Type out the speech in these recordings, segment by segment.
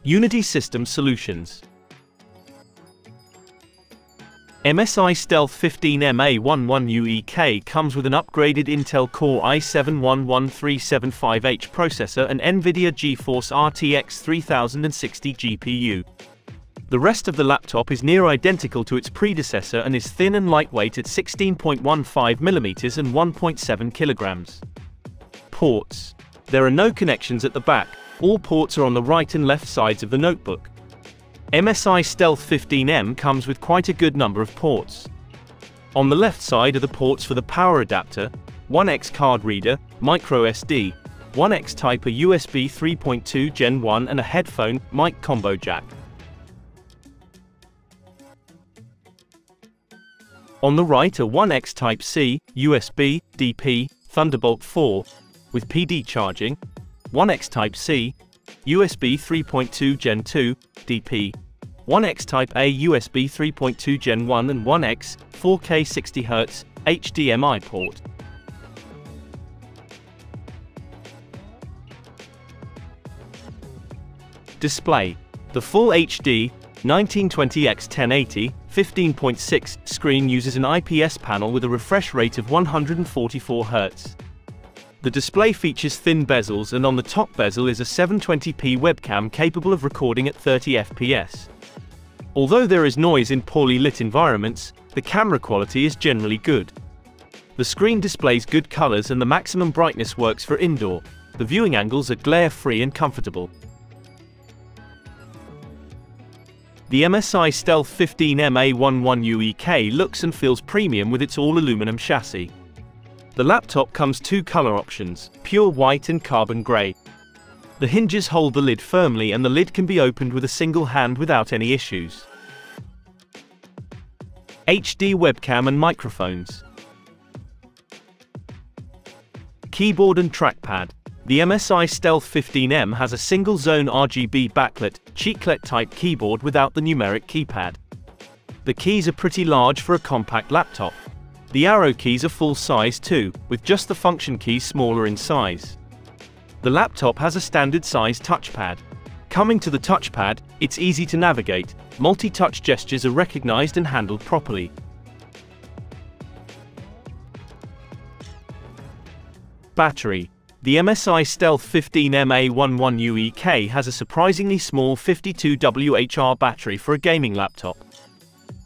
Unity Systems Solutions. MSI Stealth 15MA11UEK comes with an upgraded Intel Core i7-11375H processor and NVIDIA GeForce RTX 3060 GPU. The rest of the laptop is near identical to its predecessor and is thin and lightweight at 16.15mm and 1.7 kg. Ports. There are no connections at the back, all ports are on the right and left sides of the notebook. MSI Stealth 15M comes with quite a good number of ports. On the left side are the ports for the power adapter, 1X card reader, microSD, 1X type A USB 3.2 Gen 1 and a headphone, mic combo jack. On the right are 1X type C, USB, DP, Thunderbolt 4, with PD charging, 1X type C, USB 3.2 Gen 2, DP, 1X type A USB 3.2 Gen 1 and 1X, 4K 60Hz, HDMI port. Display. The full HD 1920x1080 15.6 screen uses an IPS panel with a refresh rate of 144 Hz. The display features thin bezels, and on the top bezel is a 720p webcam capable of recording at 30 FPS. Although there is noise in poorly lit environments, the camera quality is generally good. The screen displays good colors and the maximum brightness works for indoor. The viewing angles are glare-free and comfortable. The MSI Stealth 15MA11UEK looks and feels premium with its all-aluminum chassis. The laptop comes two color options, pure white and carbon gray. The hinges hold the lid firmly and the lid can be opened with a single hand without any issues. HD webcam and microphones. Keyboard and trackpad. The MSI Stealth 15M has a single-zone RGB backlit, chiclet-type keyboard without the numeric keypad. The keys are pretty large for a compact laptop. The arrow keys are full-size too, with just the function keys smaller in size. The laptop has a standard-size touchpad. Coming to the touchpad, it's easy to navigate, multi-touch gestures are recognized and handled properly. Battery. The MSI Stealth 15MA11UEK has a surprisingly small 52Wh battery for a gaming laptop.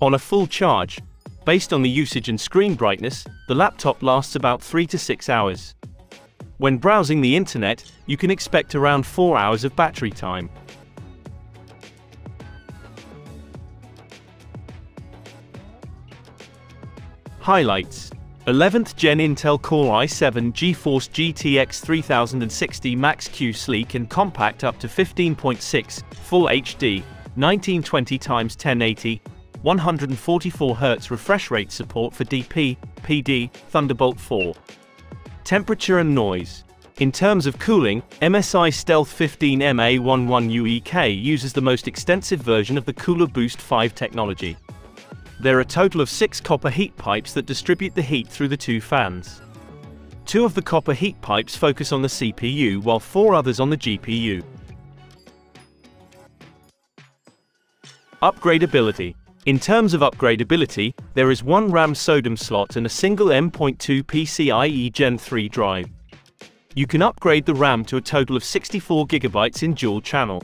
On a full charge, based on the usage and screen brightness, the laptop lasts about 3 to 6 hours. When browsing the internet, you can expect around 4 hours of battery time. Highlights. 11th Gen Intel Core i7 GeForce GTX 3060 Max-Q sleek and compact up to 15.6, Full HD, 1920x1080, 144 Hz refresh rate support for DP, PD, Thunderbolt 4. Temperature and noise. In terms of cooling, MSI Stealth 15MA11UEK uses the most extensive version of the Cooler Boost 5 technology. There are a total of 6 copper heat pipes that distribute the heat through the 2 fans. 2 of the copper heat pipes focus on the CPU while 4 others on the GPU. Upgradability. In terms of upgradability, there is one RAM SODIMM slot and a single M.2 PCIe Gen 3 drive. You can upgrade the RAM to a total of 64 GB in dual channel.